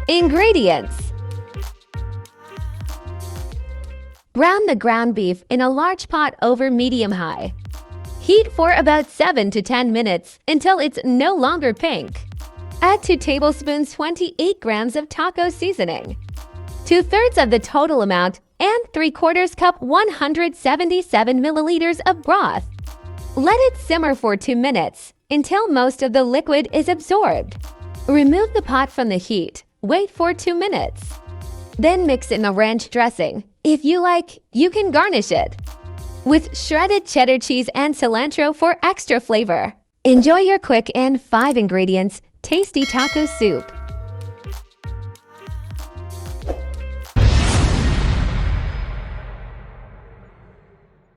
Ingredients: brown the ground beef in a large pot over medium-high. Heat for about 7 to 10 minutes until it's no longer pink. Add 2 tablespoons 28 grams of taco seasoning, 2/3 of the total amount, and 3/4 cup 177 milliliters of broth. Let it simmer for 2 minutes until most of the liquid is absorbed. Remove the pot from the heat. Wait for 2 minutes. Then mix in a ranch dressing. If you like, you can garnish it with shredded cheddar cheese and cilantro for extra flavor. Enjoy your quick and 5 ingredients tasty taco soup.